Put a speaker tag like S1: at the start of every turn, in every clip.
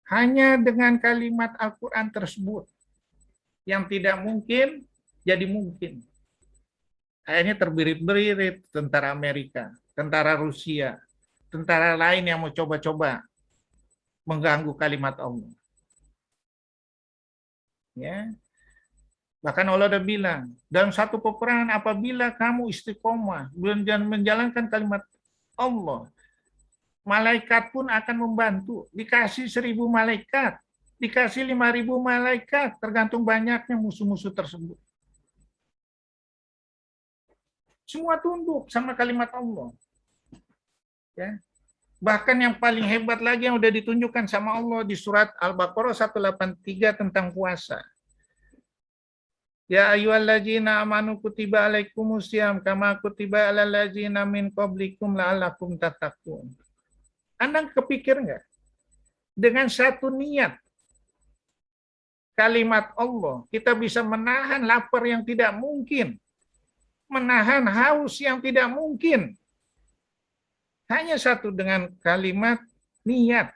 S1: Hanya dengan kalimat Al-Quran tersebut yang tidak mungkin jadi mungkin. Akhirnya terbirit-birit tentara Amerika, tentara Rusia, tentara lain yang mau coba-coba mengganggu kalimat Allah. Ya, bahkan Allah sudah bilang dalam satu peperangan apabila kamu istiqomah dan menjalankan kalimat Allah, malaikat pun akan membantu. Dikasih 1.000 malaikat, dikasih 5.000 malaikat, tergantung banyaknya musuh-musuh tersebut. Semua tunduk sama kalimat Allah. Ya. Bahkan yang paling hebat lagi yang sudah ditunjukkan sama Allah di surat Al-Baqarah 183 tentang puasa. Ya ayyuhalladzina amanu kutiba alaikumusiyam kama kutiba alal ladzina min qablikum la'allakum tattaqun. Anda kepikir nggak? Dengan satu niat kalimat Allah, kita bisa menahan lapar yang tidak mungkin, menahan haus yang tidak mungkin. Hanya satu dengan kalimat niat.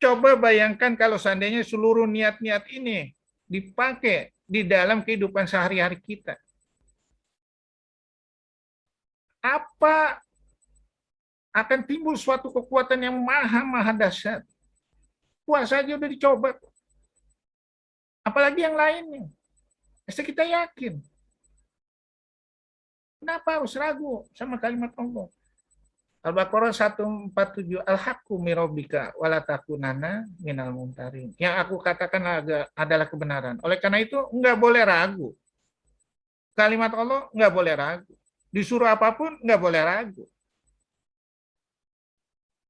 S1: Coba bayangkan kalau seandainya seluruh niat-niat ini dipakai di dalam kehidupan sehari-hari kita. Apa akan timbul suatu kekuatan yang maha dahsyat. Puasa aja udah dicoba. Apalagi yang lainnya. Pasti kita yakin. Kenapa harus ragu sama kalimat Allah? Al-Baqarah 147, Al-haqqu mirabbika walatakunana minal mumtarin. Yang aku katakan adalah kebenaran. Oleh karena itu, enggak boleh ragu. Kalimat Allah enggak boleh ragu. Disuruh apapun enggak boleh ragu.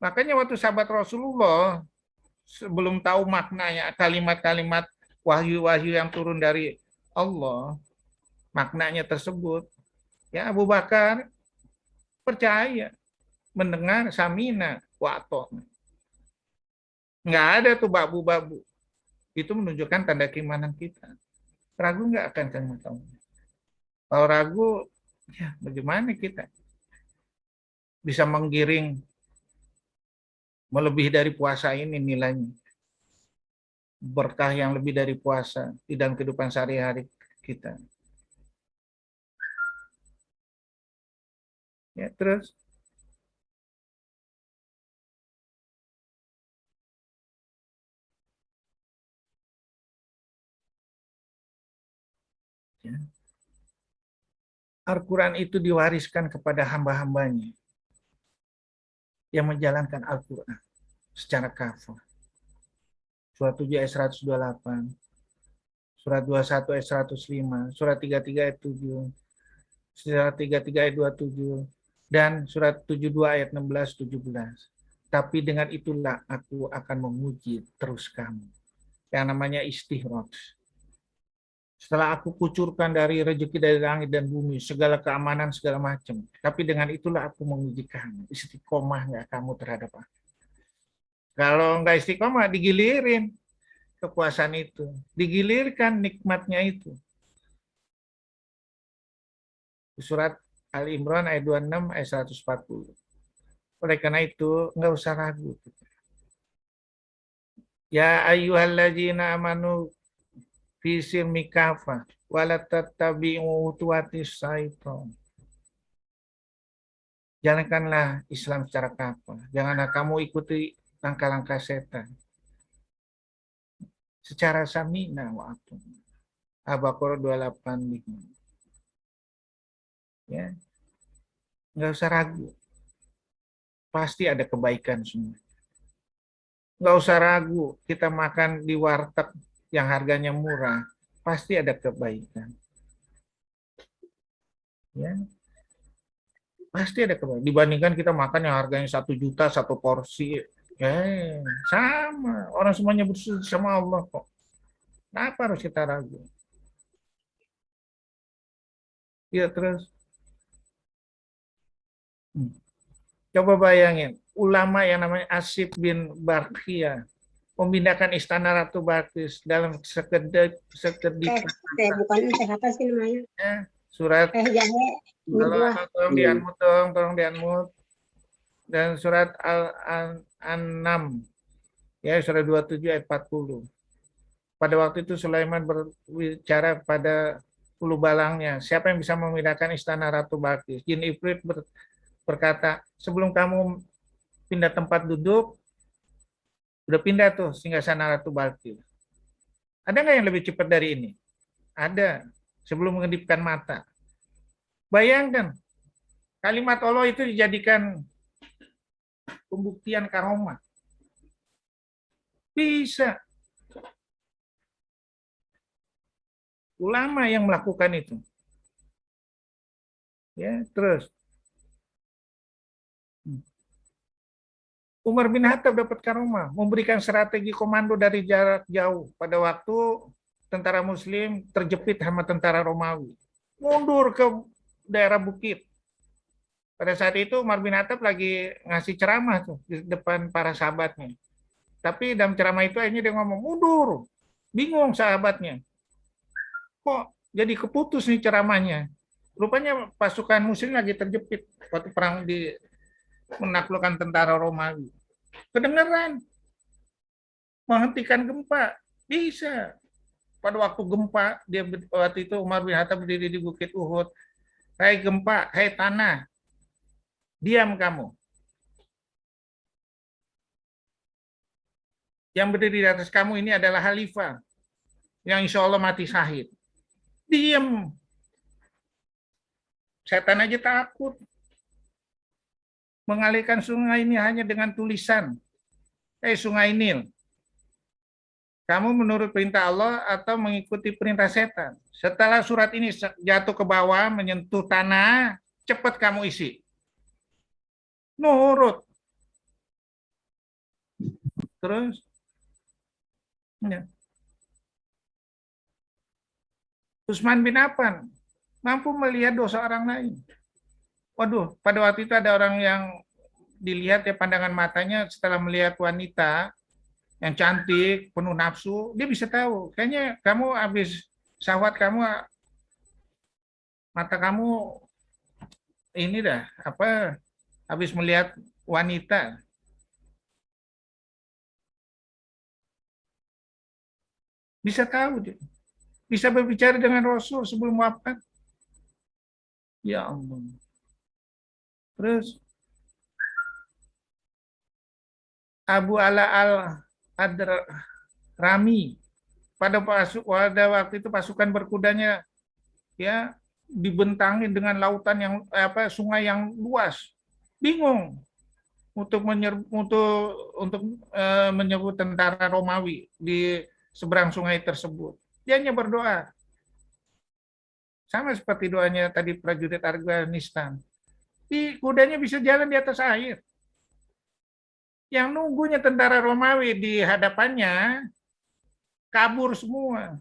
S1: Makanya waktu sahabat Rasulullah sebelum tahu maknanya kalimat-kalimat wahyu-wahyu yang turun dari Allah, maknanya tersebut, ya Abu Bakar percaya, mendengar samina wa ata'na. Nggak ada tuh babu-babu. Itu menunjukkan tanda keimanan kita. Ragu nggak akan kalimat Allah? Kalau ragu, ya bagaimana kita bisa menggiring melebihi dari puasa ini nilainya? Berkah yang lebih dari puasa di dalam kehidupan sehari-hari kita. Ya, terus ya. Al-Quran itu diwariskan kepada hamba-hambanya yang menjalankan Al-Quran secara kafah. Surat 7 ayat 128, surat 21 ayat 105, surat 33 ayat 7, surat 33 ayat 27, dan surat 72 ayat 16-17. Tapi dengan itulah aku akan menguji terus kamu. Yang namanya istighraq. Setelah aku kucurkan dari rezeki dari langit dan bumi, segala keamanan, segala macam. Tapi dengan itulah aku menguji kamu. Istiqomah nggak kamu terhadap aku? Kalau nggak istiqomah, digilirin kekuasaan itu. Digilirkan nikmatnya itu. Surat Al-Imran ayat 26, ayat 140. Oleh karena itu, nggak usah ragu. Ya ayyuhalladzina amanu fisir mikafa wala tattabi'u utuwatis syaitan. Jalankanlah Islam secara kafah. Janganlah kamu ikuti langkah-langkah setan. Secara samina wa atuna. Al-Baqarah 285. Ya. Nggak usah ragu. Pasti ada kebaikan semua. Nggak usah ragu, kita makan di warteg yang harganya murah, pasti ada kebaikan. Ya. Pasti ada kebaikan. Dibandingkan kita makan yang harganya 1 juta, 1 porsi. Sama. Orang semuanya bersuci sama Allah kok. Kenapa harus kita ragu? Ya terus. Coba bayangin, ulama yang namanya Asif bin Barkhia memindahkan istana Ratu Balkis dalam sekedip
S2: bukan apa sih namanya?
S1: Surat
S2: jahe
S1: tolong dianmut dan surat Al-An'am Ya, surah 27 ayat 40. Pada waktu itu Sulaiman berbicara pada ulu balangnya, siapa yang bisa memindahkan istana Ratu Balkis? Jin Ifrit berkata, sebelum kamu pindah tempat duduk, udah pindah tuh singgasana Ratu Balkis. Ada nggak yang lebih cepat dari ini? Ada. Sebelum mengedipkan mata. Bayangkan, kalimat Allah itu dijadikan pembuktian karomah. Bisa. Ulama yang melakukan itu. Ya, terus Umar bin Khattab dapat karomah, memberikan strategi komando dari jarak jauh pada waktu tentara Muslim terjepit sama tentara Romawi. Mundur ke daerah bukit. Pada saat itu Umar bin Khattab lagi ngasih ceramah tuh di depan para sahabatnya. Tapi dalam ceramah itu akhirnya dia ngomong, mundur. Bingung sahabatnya. Kok jadi keputus nih ceramahnya? Rupanya pasukan Muslim lagi terjepit waktu perang di menaklukkan tentara Romawi. Kedengeran menghentikan gempa bisa. Pada waktu gempa dia waktu itu Umar bin Khattab berdiri di Bukit Uhud. Hai gempa, hai tanah, diam kamu. Yang berdiri di atas kamu ini adalah khalifah yang insya Allah mati syahid. Diam. Setan aja takut. Mengalirkan sungai ini hanya dengan tulisan. Sungai Nil. Kamu menurut perintah Allah atau mengikuti perintah setan? Setelah surat ini jatuh ke bawah, menyentuh tanah, cepat kamu isi. Nurut. Terus? Ya. Utsman bin Affan mampu melihat dosa orang lain. Waduh, pada waktu itu ada orang yang dilihat ya pandangan matanya setelah melihat wanita yang cantik, penuh nafsu, dia bisa tahu. Kayaknya kamu habis syahwat kamu, mata kamu ini dah, apa, habis melihat wanita. Bisa tahu dia. Bisa berbicara dengan Rasul sebelum wafat. Ya Allah. Terus Abu Ala al-Hadrami pada waktu itu pasukan berkudanya ya dibentangin dengan lautan yang sungai yang luas. Bingung untuk menyebut tentara Romawi di seberang sungai tersebut. Dia hanya berdoa. Sama seperti doanya tadi prajurit Afghanistan. Kudanya bisa jalan di atas air. Yang nunggunya tentara Romawi di hadapannya kabur semua.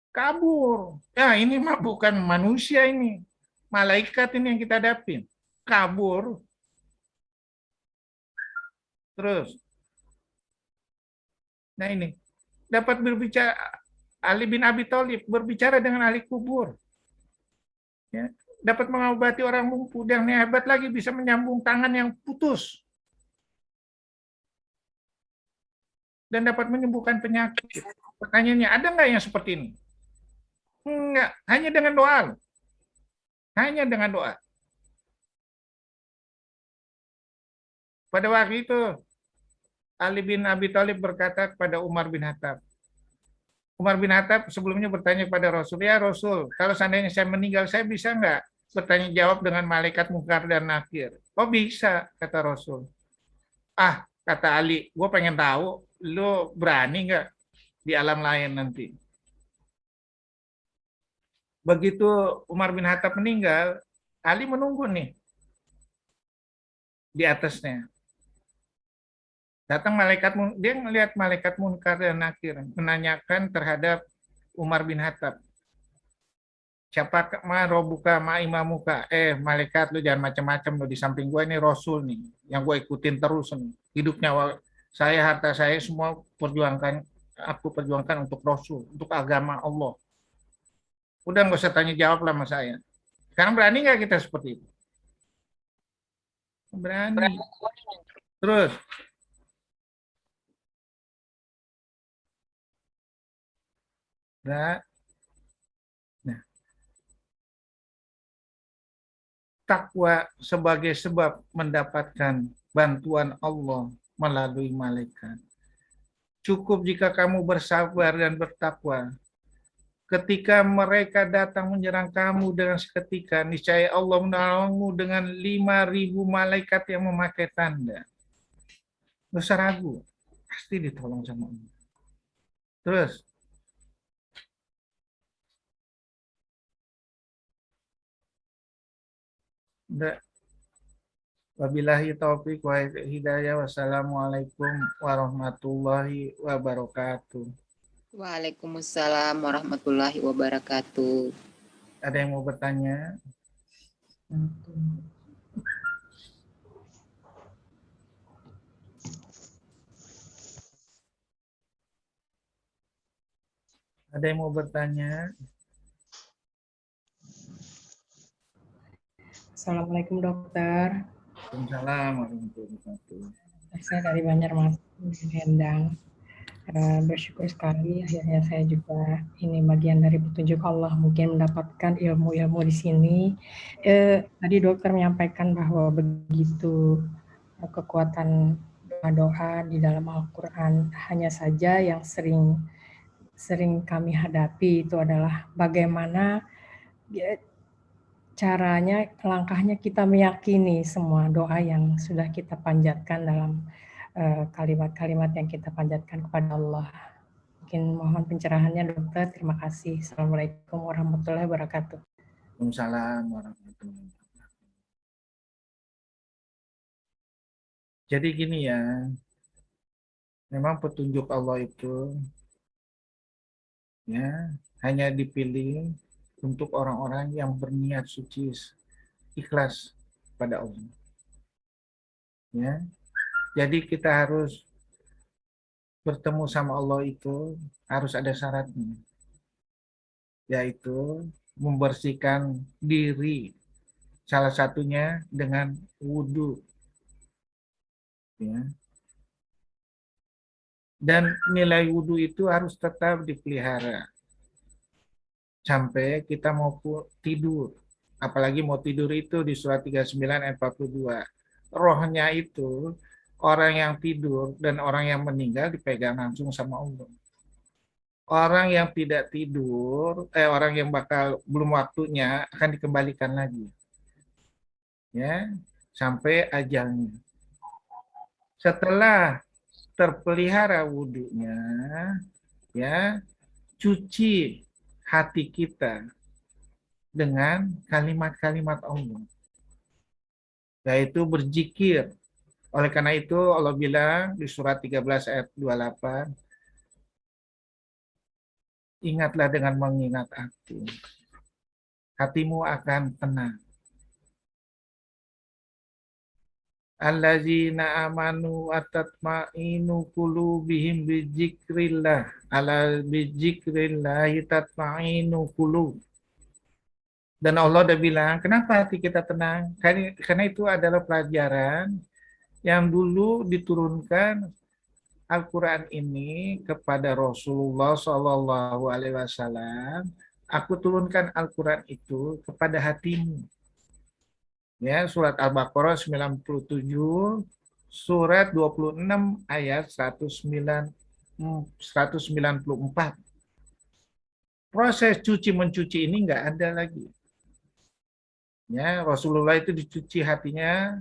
S1: Kabur. Ya, ini mah bukan manusia ini. Malaikat ini yang kita hadapin. Kabur. Terus. Nah ini. Dapat berbicara Ali bin Abi Thalib berbicara dengan ahli kubur. Ya, dapat mengobati orang lumpuh dan yang hebat lagi bisa menyambung tangan yang putus dan dapat menyembuhkan penyakit. Pertanyaannya, ada nggak yang seperti ini? Enggak, hanya dengan doa. Hanya dengan doa. Pada waktu itu Ali bin Abi Thalib berkata kepada Umar bin Khattab. Umar bin Khattab sebelumnya bertanya kepada Rasul, ya Rasul, kalau seandainya saya meninggal, saya bisa nggak bertanya jawab dengan malaikat Munkar dan Nakir? Oh bisa, kata Rasul. Ah, kata Ali, gue pengen tahu, lu berani nggak di alam lain nanti? Begitu Umar bin Khattab meninggal, Ali menunggu nih di atasnya. Datang malaikat, dia melihat malaikat Munkar dan Nakir menanyakan terhadap Umar bin Khattab. Siapa ma robuka ma imamuka? Malaikat lu jangan macam-macam lu, di samping gue ini Rasul nih yang gue ikutin terus nih. Hidupnya saya, harta saya semua aku perjuangkan untuk Rasul, untuk agama Allah. Udah nggak usah tanya jawab lah sama saya. Sekarang berani nggak kita seperti itu? Berani. Terus, nah, takwa sebagai sebab mendapatkan bantuan Allah melalui malaikat. Cukup jika kamu bersabar dan bertakwa. Ketika mereka datang menyerang kamu dengan seketika, niscaya Allah menolongmu dengan 5.000 malaikat yang memakai tanda. Nggak usah ragu, pasti ditolong sama Allah. Terus, wabillahi taufiq wa hidayah. Wassalamualaikum warahmatullahi wabarakatuh.
S3: Waalaikumsalam warahmatullahi wabarakatuh.
S1: Ada yang mau bertanya? Ada yang mau bertanya?
S4: Assalamualaikum dokter.
S1: Waalaikumsalam warahmatullahi wabarakatuh.
S4: Saya dari Banjarmasin, Endang. Bersyukur sekali akhirnya saya juga ini bagian dari petunjuk Allah mungkin mendapatkan ilmu-ilmu di sini. Tadi dokter menyampaikan bahwa begitu kekuatan doa-doa di dalam Al-Quran, hanya saja yang sering kami hadapi itu adalah bagaimana caranya, langkahnya kita meyakini semua doa yang sudah kita panjatkan dalam kalimat-kalimat yang kita panjatkan kepada Allah. Mungkin mohon pencerahannya dokter. Terima kasih. Assalamualaikum warahmatullahi wabarakatuh.
S1: Waalaikumsalam warahmatullahi wabarakatuh. Jadi gini ya, memang petunjuk Allah itu ya hanya dipilih untuk orang-orang yang berniat suci, ikhlas pada Allah. Ya, jadi kita harus bertemu sama Allah itu harus ada syaratnya, yaitu membersihkan diri, salah satunya dengan wudhu. Ya. Dan nilai wudhu itu harus tetap dipelihara sampai kita mau tidur. Apalagi mau tidur itu di surat 39 ayat 42. Rohnya itu orang yang tidur dan orang yang meninggal dipegang langsung sama Allah. Orang yang tidak tidur, orang yang bakal belum waktunya akan dikembalikan lagi. Ya, sampai ajalnya. Setelah terpelihara wudhunya, ya, cuci hati kita dengan kalimat-kalimat Allah, yaitu berzikir. Oleh karena itu Allah bilang di surat 13 ayat 28, ingatlah dengan mengingat aku, hatimu akan tenang. Allazina amanu wa tatma'inu qulubihim bizikrillah. Ala bizikrillah tatma'inu qulub. Dan Allah udah bilang, kenapa hati kita tenang? Karena itu adalah pelajaran yang dulu diturunkan Al-Quran ini kepada Rasulullah SAW. Aku turunkan Al-Quran itu kepada hatimu. Ya, surat Al-Baqarah 97, surat 26 ayat 194. Proses cuci-mencuci ini nggak ada lagi. Ya, Rasulullah itu dicuci hatinya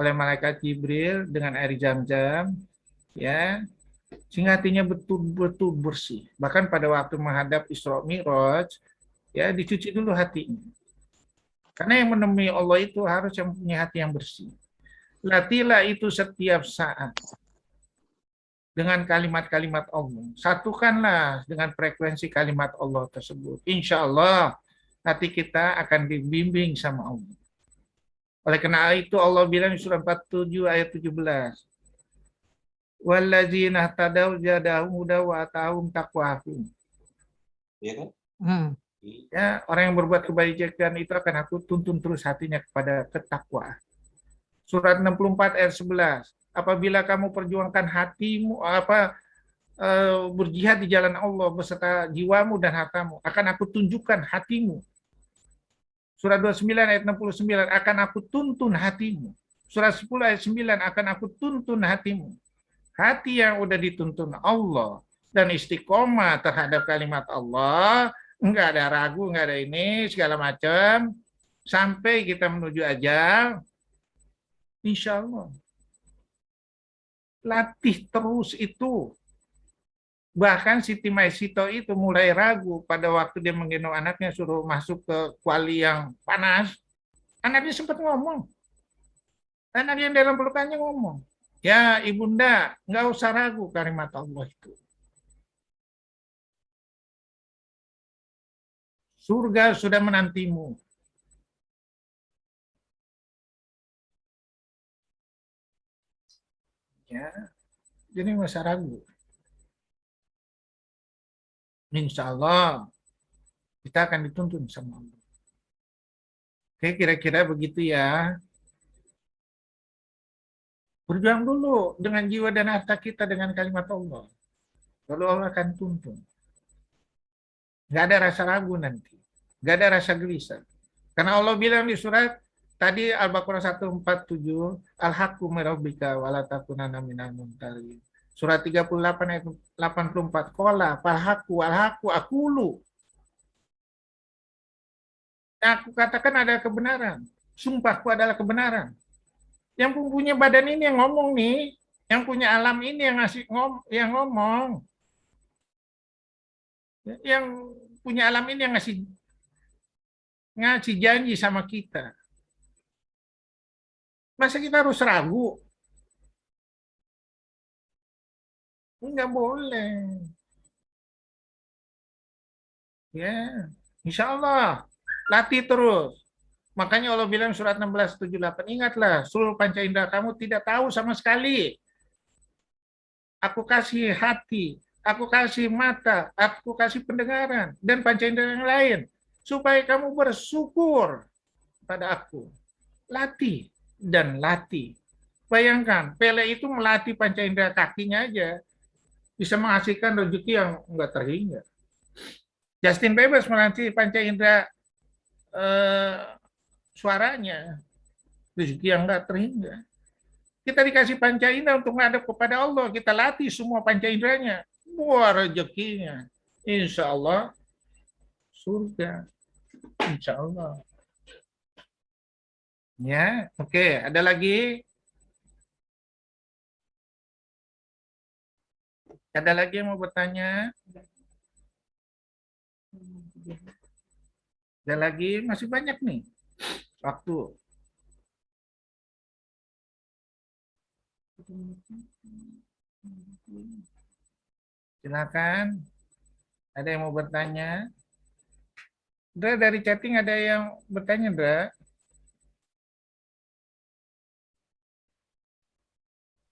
S1: oleh malaikat Jibril dengan air Zam-Zam, ya, sehingga hatinya betul-betul bersih. Bahkan pada waktu menghadap Isra Mi'raj, ya, dicuci dulu hatinya. Karena yang menemui Allah itu harus yang punya hati yang bersih. Latilah itu setiap saat dengan kalimat-kalimat Allah. Satukanlah dengan frekuensi kalimat Allah tersebut. Insya Allah hati kita akan dibimbing sama Allah. Oleh karena itu Allah bilang di surah 47 ayat 17. Wallazina tadaw zadahum huda wa atahum taqwahum. Iya kan? Ya, orang yang berbuat kebajikan itu akan aku tuntun terus hatinya kepada ketakwaan. Surat 64 ayat 11. apabila kamu perjuangkan hatimu, berjihad di jalan Allah beserta jiwamu dan hartamu, akan aku tunjukkan hatimu. Surat 29 ayat 69, akan aku tuntun hatimu. Surat 10 ayat 9, akan aku tuntun hatimu. Hati yang udah dituntun Allah dan istiqomah terhadap kalimat Allah, enggak ada ragu, enggak ada ini, segala macam, sampai kita menuju ajal, insya Allah. Latih terus itu. Bahkan Siti Maisito itu mulai ragu pada waktu dia menggendong anaknya suruh masuk ke kuali yang panas. Anaknya sempat ngomong. Anak yang dalam pelukannya ngomong. Ya ibunda, nggak usah ragu kalimat Allah itu. Surga sudah menantimu. Ya, jadi nggak usah ragu. Insya Allah kita akan dituntun sama Allah. Oke, kira-kira begitu ya. Berjuang dulu dengan jiwa dan harta kita dengan kalimat Allah. Lalu Allah akan tuntun. Nggak ada rasa ragu nanti. Nggak ada rasa gelisah. Karena Allah bilang di surat tadi Al-Baqarah 147, Al-haqqu min rabbika wa la takunanna minal mumtarin. Surat 38 ayat 84, qala fal-haqqu wal-haqqu aqulu. Aku katakan ada kebenaran. Sumpahku adalah kebenaran. Yang punya badan ini yang ngomong nih, yang punya alam ini yang yang ngomong. Yang punya alam ini yang ngasih janji sama kita. Masa kita harus ragu? Enggak boleh. Ya, insya Allah latih terus. Makanya Allah bilang surat 16:78, ingatlah seluruh panca indera kamu tidak tahu sama sekali. Aku kasih hati, aku kasih mata, aku kasih pendengaran, dan panca indera yang lain. Supaya kamu bersyukur pada aku. Latih dan latih. Bayangkan, Pele itu melatih panca indera kakinya aja. Bisa menghasilkan rezeki yang enggak terhingga. Justin Bieber melatih panca indera suaranya, rezeki yang enggak terhingga. Kita dikasih panca indera untuk menghadap kepada Allah, kita latih semua panca inderanya, wah rezekinya, insya Allah surga, insya Allah. Ya, oke, ada lagi? Ada lagi yang mau bertanya? Ada lagi? Masih banyak nih waktu. Silakan. Ada yang mau bertanya? Dra, dari chatting ada yang bertanya, Dra?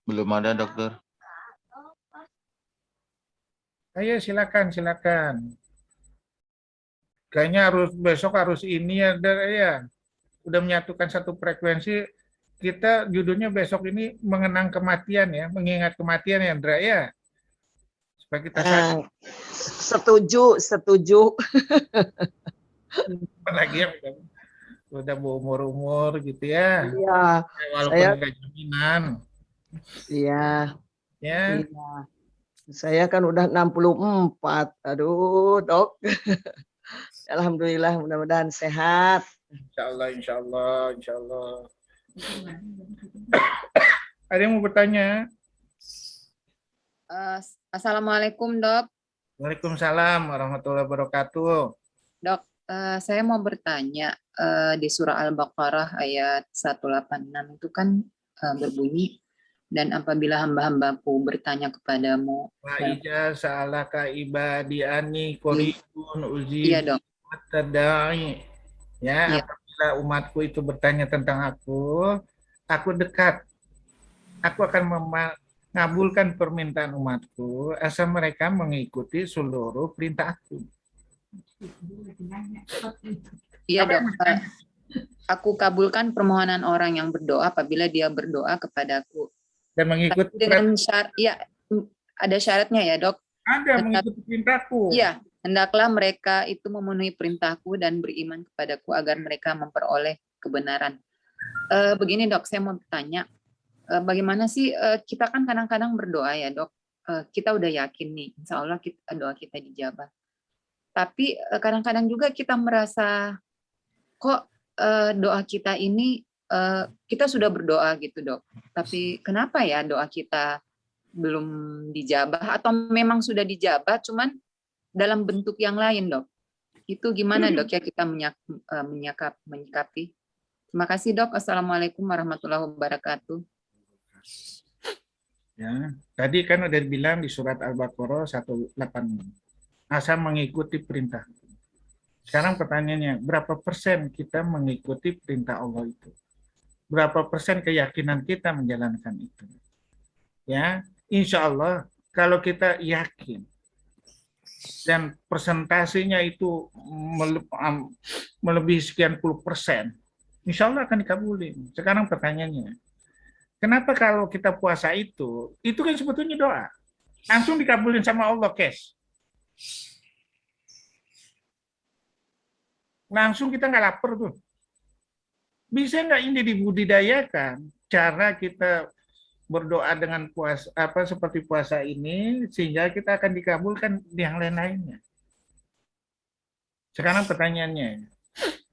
S5: Belum ada, dokter.
S1: Ayo silakan, silakan. Kayaknya besok harus ini ya, Dra, ya. Udah menyatukan satu frekuensi. Kita judulnya besok ini mengenang kematian ya, mengingat kematian ya, Dra, ya. Supaya kita
S6: setuju.
S1: Lagi yang udah berumur gitu ya.
S6: Iya.
S1: Walaupun enggak jaminan.
S6: Iya.
S1: Ya.
S6: Iya. Saya kan udah 64. Aduh, Dok. Alhamdulillah, mudah-mudahan sehat.
S1: Insya Allah, insya Allah, insya Allah. Ada yang mau bertanya?
S3: Assalamualaikum, Dok.
S1: Waalaikumsalam warahmatullahi wabarakatuh.
S3: Dok, saya mau bertanya, di surah Al-Baqarah ayat 186 itu kan berbunyi, dan apabila hamba-hambaku bertanya kepadamu.
S1: Wa'idha sa'alaka ibadi ani qoribun uzi.
S3: Iya, Dok.
S1: Tadai. Ya,
S3: Iya.
S1: apabila umatku itu bertanya tentang aku dekat. Aku akan mengabulkan permintaan umatku asal mereka mengikuti seluruh perintah aku.
S3: Iya, Dok. Aku kabulkan permohonan orang yang berdoa apabila dia berdoa kepadaku.
S1: dan mengikuti
S3: Dengan syarat, ya, ada syaratnya ya, Dok.
S1: ada mengikuti perintahku.
S3: Iya, hendaklah mereka itu memenuhi perintahku dan beriman kepadaku agar mereka memperoleh kebenaran. Begini Dok, saya mau bertanya, bagaimana sih kita kan kadang-kadang berdoa ya Dok, kita udah yakin nih, insya Allah doa kita dijabah. Tapi kadang-kadang juga kita merasa kok doa kita ini kita sudah berdoa gitu Dok, tapi kenapa ya doa kita belum dijabah atau memang sudah dijabah cuman dalam bentuk yang lain Dok? Itu gimana Dok ya kita menyikapi? Terima kasih Dok. Assalamualaikum warahmatullahi wabarakatuh.
S1: Ya, tadi kan udah dibilang di surat Al-Baqarah 186. Asal mengikuti perintah. Sekarang pertanyaannya, berapa persen kita mengikuti perintah Allah itu? Berapa persen keyakinan kita menjalankan itu? Ya, insya Allah kalau kita yakin dan persentasenya itu melebihi sekian puluh persen, insya Allah akan dikabulin. Sekarang pertanyaannya, kenapa kalau kita puasa itu kan sebetulnya doa. Langsung dikabulin sama Allah, Kes. Langsung kita nggak lapar tuh. Bisa nggak ini dibudidayakan cara kita berdoa dengan puasa seperti puasa ini sehingga kita akan dikabulkan di yang lain-lainnya. Sekarang pertanyaannya,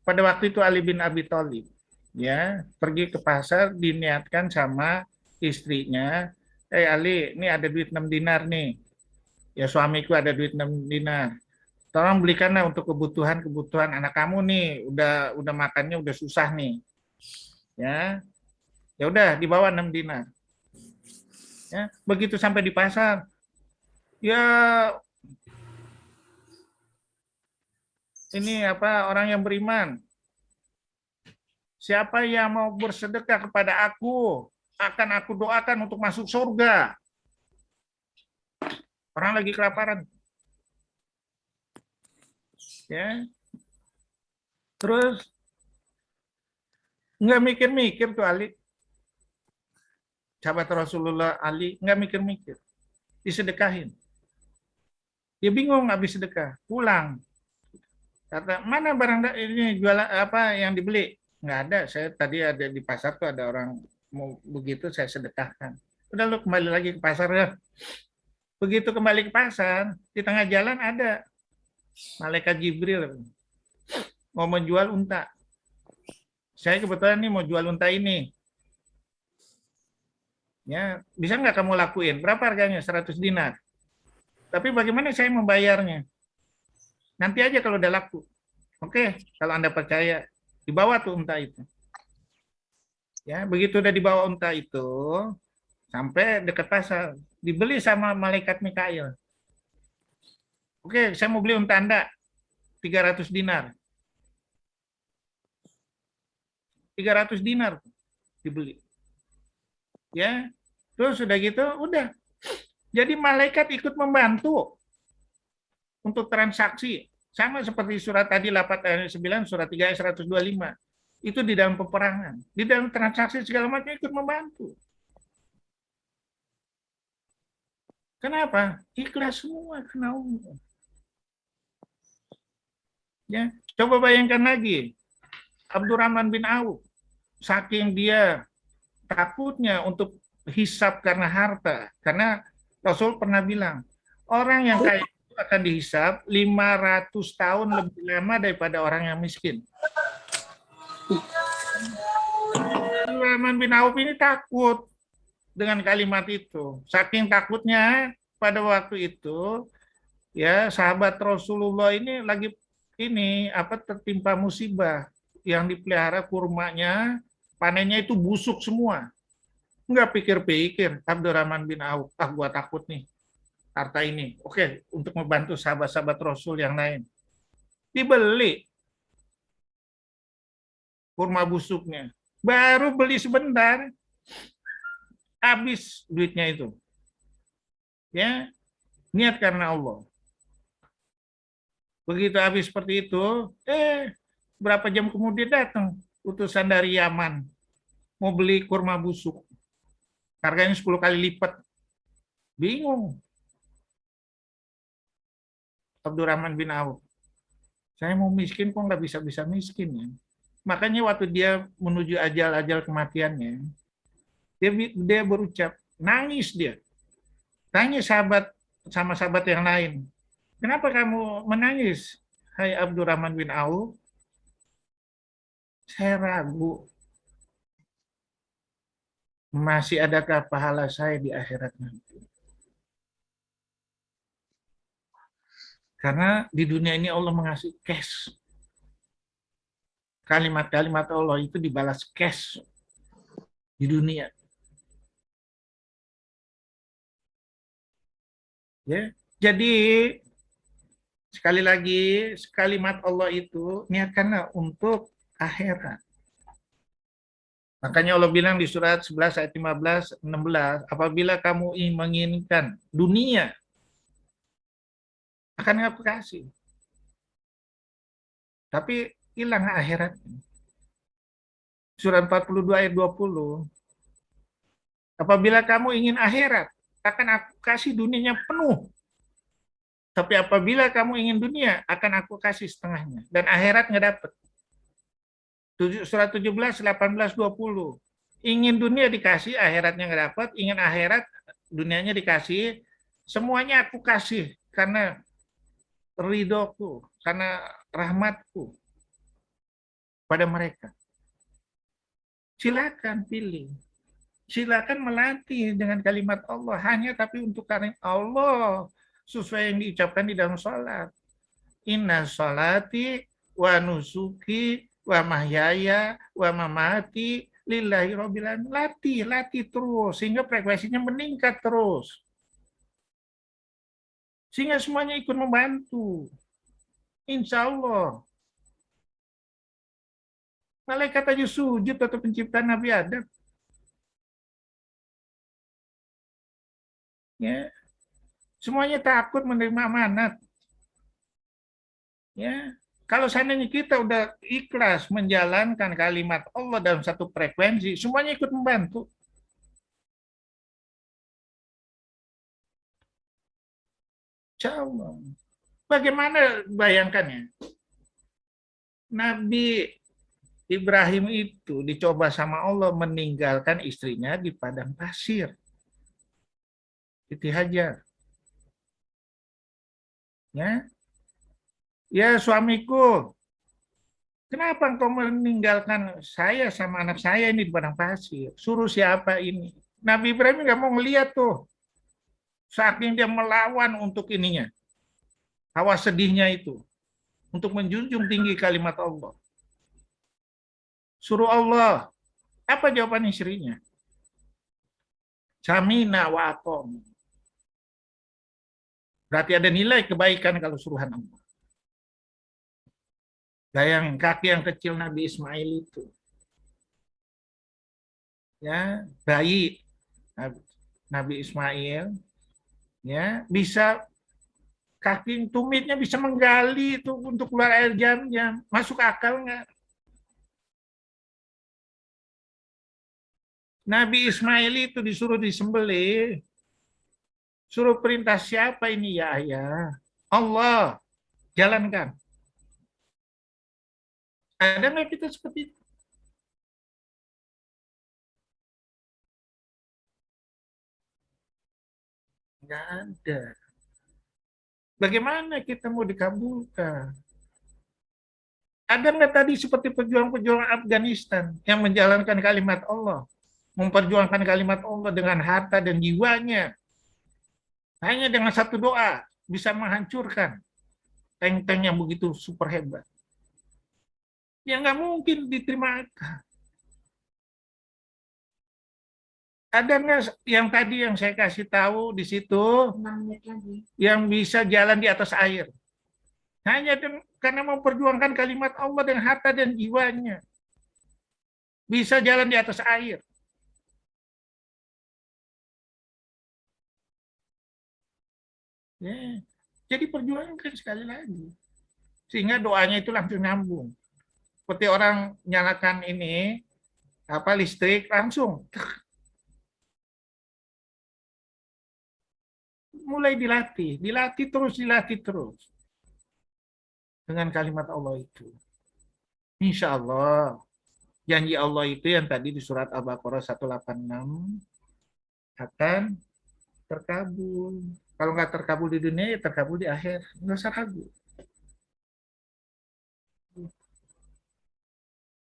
S1: pada waktu itu Ali bin Abi Thalib ya pergi ke pasar diniatkan sama istrinya, Ali, ini ada duit 6 dinar nih. Ya suamiku ada duit 6 dinar. Tolong belikanlah untuk kebutuhan anak kamu nih, udah makannya udah susah nih. Ya. Ya udah dibawa 6 dinar. Ya, begitu sampai di pasar, ya ini orang yang beriman. Siapa yang mau bersedekah kepada aku, akan aku doakan untuk masuk surga. Orang lagi kelaparan. Ya. Terus nggak mikir-mikir tuh Ali. Sahabat Rasulullah Ali nggak mikir-mikir, disedekahin. Dia bingung habis sedekah, pulang. Kata, mana barang ini jualan apa yang dibeli? Nggak ada, saya tadi ada di pasar tuh ada orang mau begitu saya sedekahkan. Udah lu kembali lagi ke pasar ya. Begitu kembali ke pasar, di tengah jalan ada malaikat Jibril mau menjual unta. Saya kebetulan nih mau jual unta ini. Ya, bisa nggak kamu lakuin? Berapa harganya? 100 dinar. Tapi bagaimana saya membayarnya? Nanti aja kalau udah laku. Oke, kalau Anda percaya, dibawa tuh unta itu. Ya, begitu udah dibawa unta itu, sampai dekat pasar, dibeli sama malaikat Mikail. Oke, saya mau beli unta Anda, 300 dinar. 300 dinar dibeli. Ya, terus sudah gitu, udah. Jadi malaikat ikut membantu untuk transaksi. Sama seperti surat tadi 8 ayat 9, surat 3 ayat 125. Itu di dalam peperangan. Di dalam transaksi segala macam ikut membantu. Kenapa? Ikhlas semua kena Allah. Ya, coba bayangkan lagi. Abdurrahman bin Auf, saking dia takutnya untuk hisab karena harta, karena Rasul pernah bilang, orang yang kaya itu akan dihisab 500 tahun lebih lama daripada orang yang miskin. Abdurrahman bin Auf ini takut dengan kalimat itu. Saking takutnya pada waktu itu, ya sahabat Rasulullah ini lagi tertimpa musibah yang dipelihara kurmanya, panennya itu busuk semua. Enggak pikir-pikir, Abdurrahman bin Auf, gua takut nih, harta ini. Oke, untuk membantu sahabat-sahabat Rasul yang lain. Dibeli kurma busuknya. Baru beli sebentar, habis duitnya itu. Ya, niat karena Allah. Begitu habis seperti itu, berapa jam kemudian datang utusan dari Yaman mau beli kurma busuk. Harganya 10 kali lipat. Bingung. Abdurrahman bin Auf. Saya mau miskin kok nggak bisa-bisa miskin ya. Makanya waktu dia menuju ajal kematiannya, dia berucap, nangis dia. Tanya sama sahabat yang lain, kenapa kamu menangis, hai Abdurrahman bin Auf? Saya ragu, masih adakah pahala saya di akhirat nanti? Karena di dunia ini Allah mengasih cash. Kalimat-kalimat Allah itu dibalas cash di dunia. Ya, jadi sekali lagi kalimat Allah itu niatkanlah untuk akhirat. Makanya Allah bilang di surat 11 ayat 15, 16, apabila kamu menginginkan dunia, akan aku kasih. Tapi hilang akhirat. Surat 42 ayat 20. Apabila kamu ingin akhirat, akan aku kasih dunianya penuh. Tapi apabila kamu ingin dunia, akan aku kasih setengahnya. Dan akhirat nggak dapat. Surat 17, 18, 20. Ingin dunia dikasih, akhiratnya nggak dapat. Ingin akhirat, dunianya dikasih. Semuanya aku kasih. Karena ridhoku, karena rahmatku pada mereka. Silakan pilih. Silakan melatih dengan kalimat Allah. Hanya tapi untuk karena Allah. Sesuai yang diucapkan di dalam sholat. Inna sholati wa nusuki wa mahyaya wa mamati lillahi rabbil alamin. Latih terus. Sehingga frekuensinya meningkat terus. Sehingga semuanya ikut membantu. Insya Allah. Malaikat aja sujud atau penciptaan Nabi Adam. Ya. Semuanya takut menerima amanat. Ya. Kalau seandainya kita udah ikhlas menjalankan kalimat Allah dalam satu frekuensi, semuanya ikut membantu. Insya Allah. Bagaimana bayangkannya? Nabi Ibrahim itu dicoba sama Allah meninggalkan istrinya di padang pasir. Siti Hajar. Ya suamiku, kenapa engkau meninggalkan saya sama anak saya ini di padang pasir? Suruh siapa ini? Nabi Ibrahim nggak mau ngeliat tuh. Saking dia melawan untuk ininya. Hawa sedihnya itu. Untuk menjunjung tinggi kalimat Allah. Suruh Allah. Apa jawaban istrinya? Samina wa atom. Berarti ada nilai kebaikan kalau suruhan Allah. Yang kaki yang kecil Nabi Ismail itu. Ya, bayi Nabi Ismail ya bisa kaki tumitnya bisa menggali itu untuk keluar air jam-jam. Masuk akal nggak? Nabi Ismail itu disuruh disembelih. Suruh perintah siapa ini ya ayah? Allah. Jalankan. Ada nggak kita seperti itu? Nggak ada. Bagaimana kita mau dikabulkan? Ada nggak tadi seperti pejuang-pejuang Afghanistan yang menjalankan kalimat Allah? Memperjuangkan kalimat Allah dengan harta dan jiwanya. Hanya dengan satu doa bisa menghancurkan tank-tank yang begitu super hebat. Ya nggak mungkin diterima. Ada nggak yang tadi yang saya kasih tahu di situ yang bisa jalan di atas air? Hanya karena memperjuangkan kalimat Allah dengan harta dan jiwanya. Bisa jalan di atas air. Ya. Jadi perjuangkan sekali lagi. Sehingga doanya itu langsung nyambung. Seperti orang nyalakan ini, listrik langsung. mulai dilatih terus dengan kalimat Allah itu. Insya Allah, janji Allah itu yang tadi di surat Al-Baqarah 186 akan terkabul. Kalau nggak terkabul di dunia, ya terkabul di akhir. Nggak usah ragu.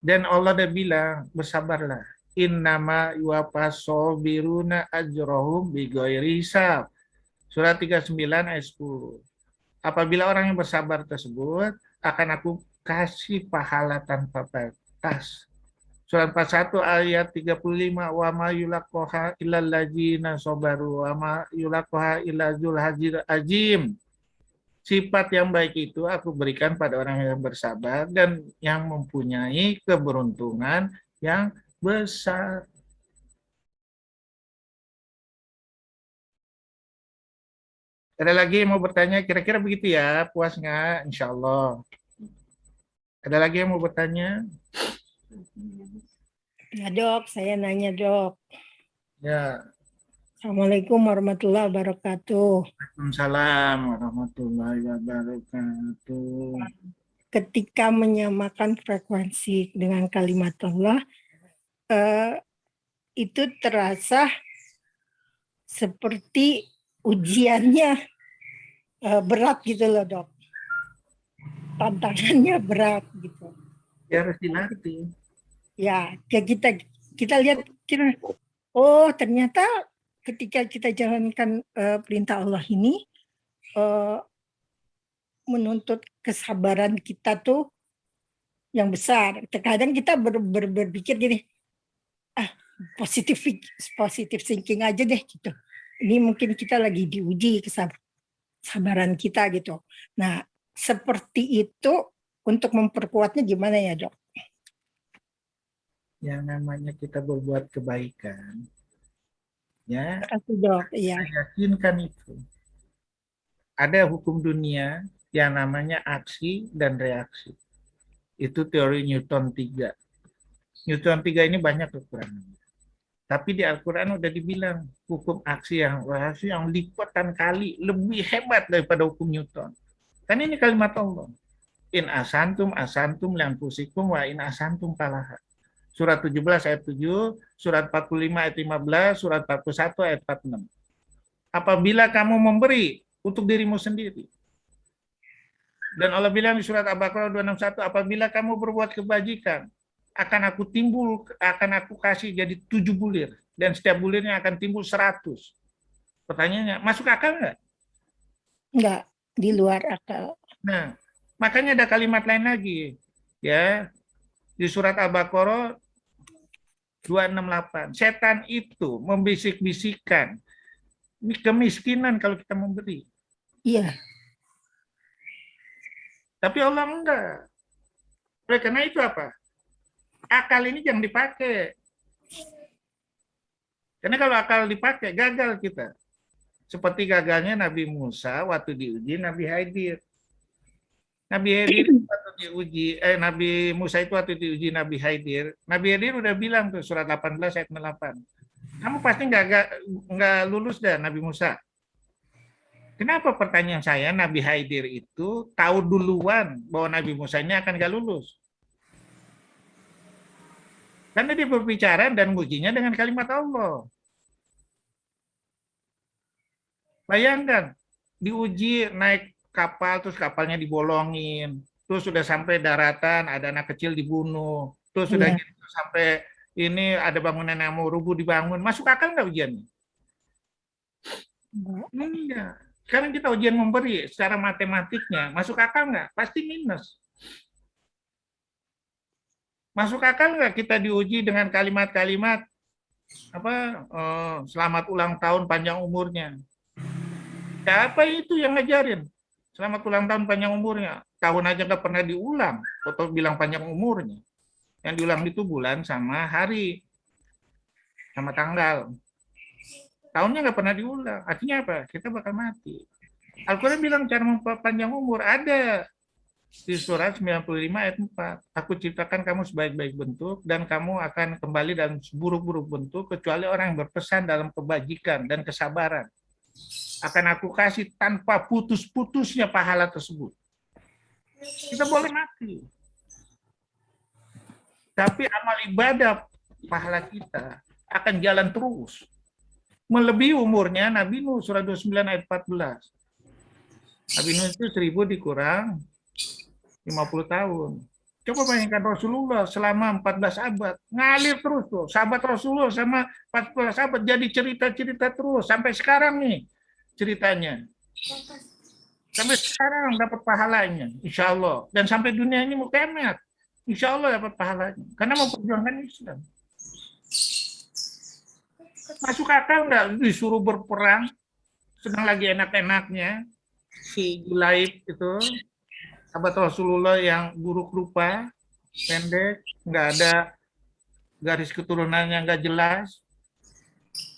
S1: Dan Allah udah bilang, bersabarlah. Innama yuwafasobiruna ajrohum bighairi hisab. Surat 39 ayat 10. Apabila orang yang bersabar tersebut, akan aku kasih pahala tanpa batas. Surat 41 ayat 35, wa ma yulaqaha illal ladzina sabaru wa ma yulaqaha illa dzul hadzir ajim. Sifat yang baik itu aku berikan pada orang yang bersabar dan yang mempunyai keberuntungan yang besar. Ada lagi yang mau bertanya? Kira-kira begitu ya? Puas nggak? Insya Allah. Ada lagi yang mau bertanya?
S7: Ya dok, saya nanya dok.
S1: Ya.
S7: Assalamualaikum warahmatullahi wabarakatuh.
S1: Waalaikumsalam warahmatullahi wabarakatuh.
S7: Ketika menyamakan frekuensi dengan kalimat Allah, itu terasa seperti ujiannya berat gitu loh dok. Tantangannya berat gitu.
S1: Ya harus dilatih.
S7: Ya, kita lihat, oh ternyata ketika kita jalankan perintah Allah ini, menuntut kesabaran kita tuh yang besar. Terkadang kita berpikir gini, positif thinking aja deh gitu. Ini mungkin kita lagi diuji kesabaran kita gitu. Nah, seperti itu untuk memperkuatnya gimana ya dok?
S1: Yang namanya kita berbuat kebaikan, ya,
S7: Dok, iya.
S1: yakinkan itu. Ada hukum dunia yang namanya aksi dan reaksi. Itu teori Newton 3. Newton 3 ini banyak kekurangannya. Tapi di Al-Quran udah dibilang hukum aksi yang reaksi yang lipatan kali lebih hebat daripada hukum Newton. Kan ini kalimat Allah. In asantum lianfusikum wa in asantum falaha. Surat 17 ayat 7, surat 45 ayat 15, surat 41 ayat 46. Apabila kamu memberi untuk dirimu sendiri. Dan Allah bilang di surat Al-Baqarah 261, apabila kamu berbuat kebajikan, akan aku kasih jadi 7 bulir. Dan setiap bulirnya akan timbul 100. Pertanyaannya, masuk akal nggak?
S7: Enggak, di luar akal.
S1: Nah, makanya ada kalimat lain lagi. Ya, di surat Al-Baqarah 268. Setan itu membisik-bisikkan kemiskinan kalau kita memberi.
S7: Iya.
S1: Tapi Allah enggak. Oleh karena itu apa? Akal ini jangan dipakai. Karena kalau akal dipakai, gagal kita. Seperti gagalnya Nabi Musa waktu diuji Nabi Khidir. Nabi Musa itu waktu diuji Nabi Khidir. Nabi Khidir udah bilang tuh surat 18 ayat 8. Kamu pasti nggak lulus dah Nabi Musa. Kenapa pertanyaan saya, Nabi Khidir itu tahu duluan bahwa Nabi Musa ini akan nggak lulus? Karena dia berbicara dan ujinya dengan kalimat Allah. Bayangkan, diuji naik kapal, terus kapalnya dibolongin, terus sudah sampai daratan, ada anak kecil dibunuh, terus sudah gitu sampai ini ada bangunan yang mau rubuh dibangun. Masuk akal nggak ujiannya? Enggak. Sekarang kita ujian memberi secara matematiknya, masuk akal nggak? Pasti minus. Masuk akal nggak kita diuji dengan kalimat-kalimat selamat ulang tahun panjang umurnya? Siapa itu yang ngajarin? Selamat ulang tahun panjang umurnya. Tahun aja nggak pernah diulang, atau bilang panjang umurnya. Yang diulang itu bulan sama hari, sama tanggal. Tahunnya nggak pernah diulang. Artinya apa? Kita bakal mati. Al-Quran bilang cara memperpanjang umur ada di surat 95 ayat 4. Aku ciptakan kamu sebaik-baik bentuk dan kamu akan kembali dalam seburuk-buruk bentuk kecuali orang yang berpesan dalam kebajikan dan kesabaran. akan aku kasih tanpa putus-putusnya pahala tersebut. Kita boleh mati. Tapi amal ibadah pahala kita akan jalan terus. Melebihi umurnya Nabi Nuh, surah 29 ayat 14. Nabi Nuh itu 1000 dikurang 50 tahun. Coba bayangkan Rasulullah selama 14 abad. Ngalir terus tuh. Sahabat Rasulullah sama 14 abad jadi cerita-cerita terus. Sampai sekarang nih ceritanya. Sampai sekarang dapat pahalanya, insya Allah. Dan sampai dunia ini mau kiamat, insya Allah dapat pahalanya. Karena mau perjuangkan Islam. Masuk akal nggak disuruh berperang, sedang lagi enak-enaknya, si Julaib itu, sahabat Rasulullah yang buruk rupa, pendek, nggak ada garis keturunannya nggak jelas,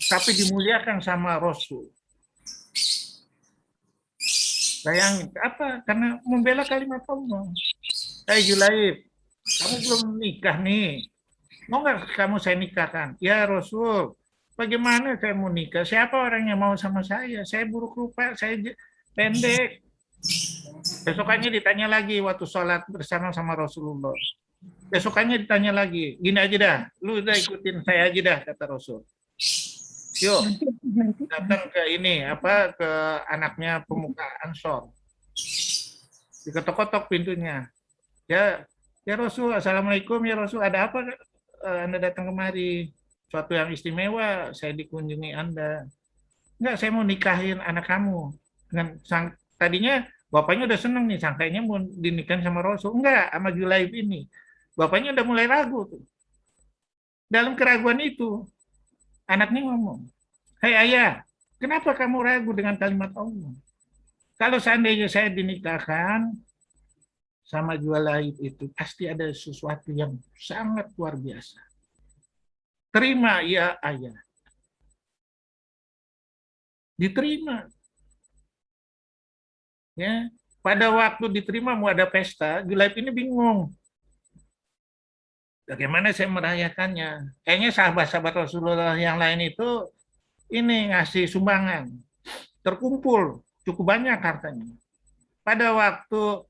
S1: tapi dimuliakan sama Rasul. Bayangin, apa? Karena membela kalimat Allah. Hai Julaib, kamu belum nikah nih. Mau nggak kamu saya nikahkan? Ya Rasul, bagaimana saya mau nikah? Siapa orang yang mau sama saya? Saya buruk rupa, saya pendek. Besokannya ditanya lagi waktu sholat bersama sama Rasulullah. Besokannya ditanya lagi, gini aja dah, lu udah ikutin saya aja dah, kata Rasul. Yuk, datang ke ini, ke anaknya pemuka Ansor. Diketok-ketok pintunya. Ya Rasul, Assalamualaikum ya Rasul, ada apa Anda datang kemari? Suatu yang istimewa, saya dikunjungi Anda. Enggak, saya mau nikahin anak kamu. Tadinya bapaknya udah seneng nih, sangkanya mau dinikahin sama Rasul. Enggak, sama Julaib ini. Bapaknya udah mulai ragu tuh. Dalam keraguan itu, anaknya ngomong, "Hei ayah, kenapa kamu ragu dengan kalimat Allah? Kalau seandainya saya dinikahkan sama Julaib itu, pasti ada sesuatu yang sangat luar biasa. Terima ya ayah." Diterima. Ya, pada waktu diterima mau ada pesta, Julaib ini bingung. Bagaimana saya merayakannya? Kayaknya sahabat-sahabat Rasulullah yang lain itu ini ngasih sumbangan. Terkumpul cukup banyak hartanya. Pada waktu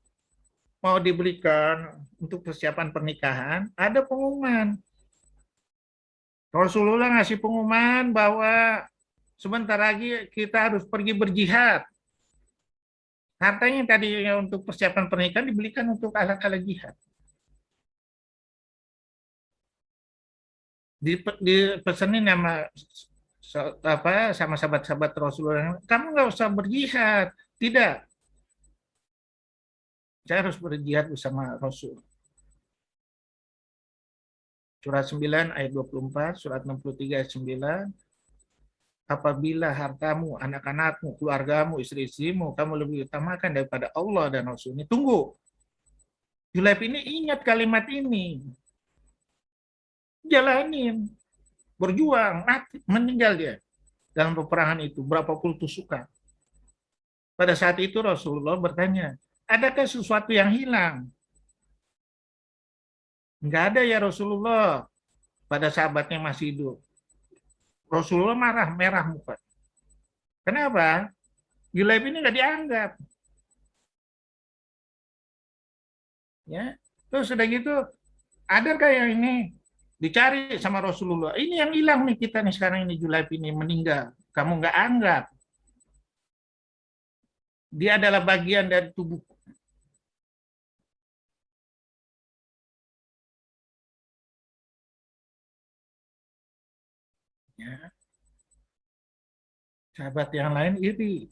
S1: mau diberikan untuk persiapan pernikahan, ada pengumuman. Rasulullah ngasih pengumuman bahwa sebentar lagi kita harus pergi berjihad. Hartanya yang tadinya untuk persiapan pernikahan dibelikan untuk alat-alat jihad. Dipesenin sama sahabat-sahabat Rasulullah, kamu nggak usah berjihad. Tidak, saya harus berjihad bersama Rasul. Surat 9 ayat 24, surat 63 ayat 9. Apabila hartamu, anak-anakmu, keluargamu, istri-istrimu kamu lebih utamakan daripada Allah dan Rasul-Nya. Tunggu. Julaib ini ingat kalimat ini. Jalanin, berjuang, mati, meninggal dia dalam peperangan itu, berapa puluh tusukan. Pada saat itu Rasulullah bertanya, adakah sesuatu yang hilang? Enggak ada ya Rasulullah. Pada sahabatnya masih hidup. Rasulullah marah, merah muka. Kenapa? Julaib ini nggak dianggap. Ya, terus udah gitu, adakah yang ini? Dicari sama Rasulullah. Ini yang hilang nih kita nih sekarang ini, Julaib ini meninggal. Kamu nggak anggap. Dia adalah bagian dari tubuhku. Ya. Sahabat yang lain iri.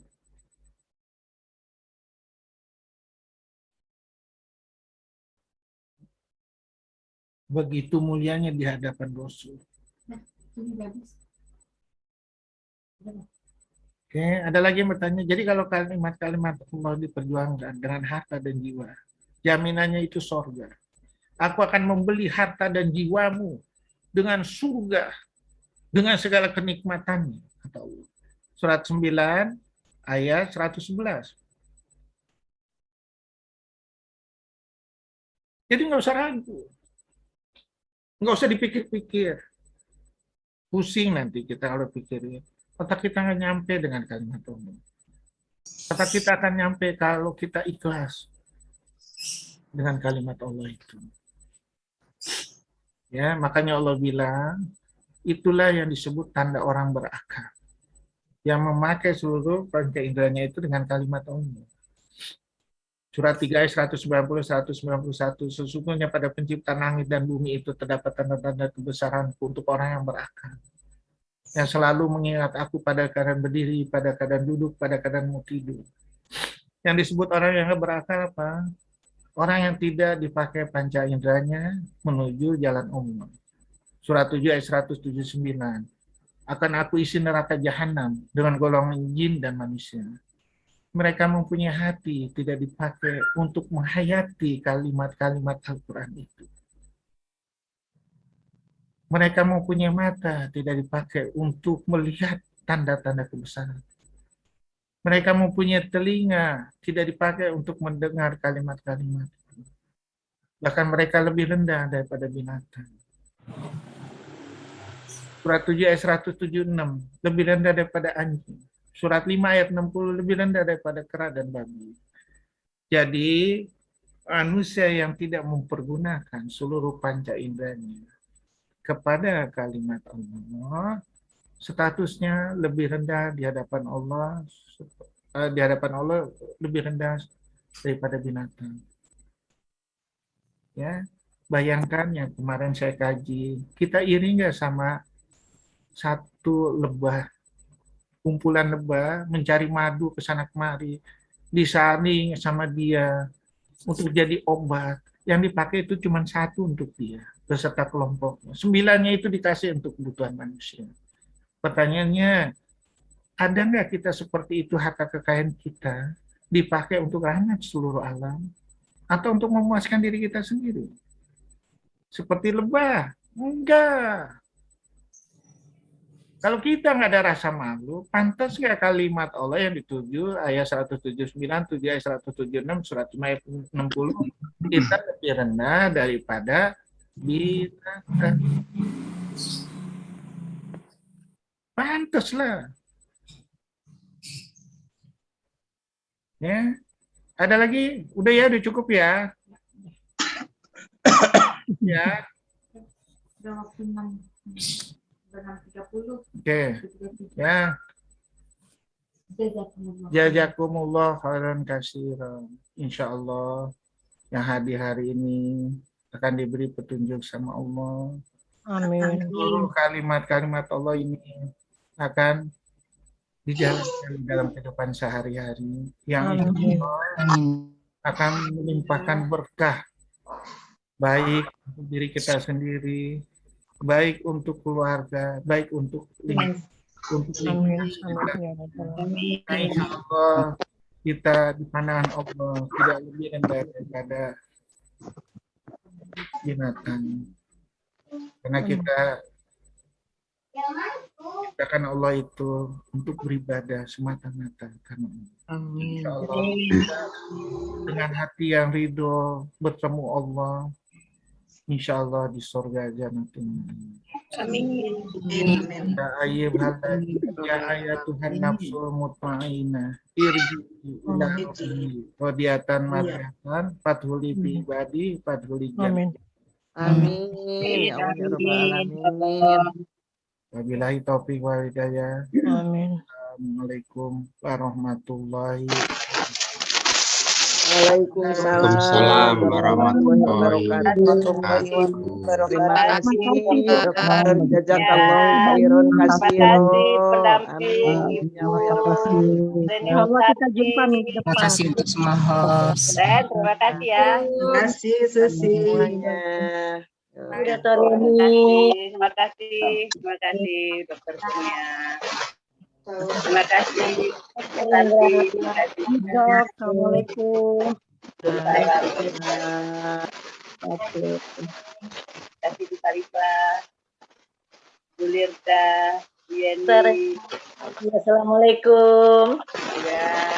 S1: Begitu mulianya di hadapan Rasul. Oke, ada lagi yang bertanya. Jadi kalau kalimat-kalimat Allah diperjuangkan dengan harta dan jiwa, jaminannya itu sorga. Aku akan membeli harta dan jiwamu dengan surga, dengan segala kenikmatannya, kata Allah. Surat 9 ayat 111. Jadi nggak usah ragu. Nggak usah dipikir-pikir. Pusing nanti kita kalau pikirin. Otak kita nggak nyampe dengan kalimat Allah. Kata kita akan nyampe kalau kita ikhlas dengan kalimat Allah itu. Ya, makanya Allah bilang, itulah yang disebut tanda orang berakal. Yang memakai seluruh panca inderanya itu dengan kalimat Allah. Surat 3 ayat 190-191, sesungguhnya pada penciptaan langit dan bumi itu terdapat tanda-tanda kebesaranku untuk orang yang berakal. Yang selalu mengingat aku pada keadaan berdiri, pada keadaan duduk, pada keadaan mau tidur. Yang disebut orang yang berakal apa? Orang yang tidak dipakai panca inderanya menuju jalan umum. Surat 7 ayat 179. Akan aku isi neraka jahanam dengan golongan jin dan manusia. Mereka mempunyai hati tidak dipakai untuk menghayati kalimat-kalimat Al-Quran itu. Mereka mempunyai mata tidak dipakai untuk melihat tanda-tanda kebesaran. Mereka mempunyai telinga tidak dipakai untuk mendengar kalimat-kalimat. Bahkan mereka lebih rendah daripada binatang. Surat 7 ayat 176, lebih rendah daripada anjing. Surat 5 ayat 60, lebih rendah daripada kera dan babi. Jadi, manusia yang tidak mempergunakan seluruh panca inderanya kepada kalimat Allah, statusnya lebih rendah di hadapan Allah, lebih rendah daripada binatang. Ya, bayangkan yang kemarin saya kaji, kita iri nggak sama satu lebah, kumpulan lebah mencari madu ke sana kemari, disaring sama dia untuk jadi obat. Yang dipakai itu cuma satu untuk dia beserta kelompoknya. 9-nya itu dikasih untuk kebutuhan manusia. Pertanyaannya, ada nggak kita seperti itu harta kekayaan kita dipakai untuk rahmat seluruh alam atau untuk memuaskan diri kita sendiri? Seperti lebah? Enggak. Kalau kita nggak ada rasa malu, pantas nggak kalimat Allah yang dituju ayat 179, 7 ayat 176, surat 5 ayat 60, kita lebih rendah daripada binatang. Pantaslah. Ya, ada lagi? Udah ya, udah cukup ya. Ya.
S8: Udah waktu 6.30.
S1: Oke. Ya. Jazakumullah khairan katsiran. Insyaallah yang hadir hari ini akan diberi petunjuk sama Allah.
S4: Amin.
S1: Seluruh kalimat-kalimat Allah ini akan dijalankan dalam kehidupan sehari-hari yang akan melimpahkan berkah baik untuk diri kita sendiri, baik untuk keluarga, baik untuk lingkungan. Nah, insya Allah kita di pandangan Allah tidak lebih rendah daripada binatang, karena kita ciptakan Allah itu untuk beribadah semata-mata karena insya Allah kita dengan hati yang ridho bertemu Allah, insya Allah di surga jannatin.
S2: Amin.
S1: Ya ayat Tuhan nafsul mutmainah irji'i ila rabbi radiyatan madiyatan fathuli bi ibadi fathuli jannah.
S6: Amin. Ya Allah ya Rabbal alamin.
S1: Wabillahi taufiq wal hidayah.
S4: Amin.
S1: Assalamualaikum warahmatullahi
S6: Waalaikumsalam warahmatullahi wabarakatuh. Terima kasih dokter, jazakallahu khairan katsiran. Amin. Ya Allah ya Rabbal.
S7: Insya kita jumpa minggu depan.
S9: Terima kasih untuk semua host.
S8: Terima kasih ya.
S6: Terima kasih Susi.
S8: Terima kasih dokter Sonia. Terima kasih.
S7: Assalamualaikum.
S8: Terima kasih Bu Sarifah, Bu Lirta, Bu Yeni.
S2: Assalamualaikum.
S8: Ya.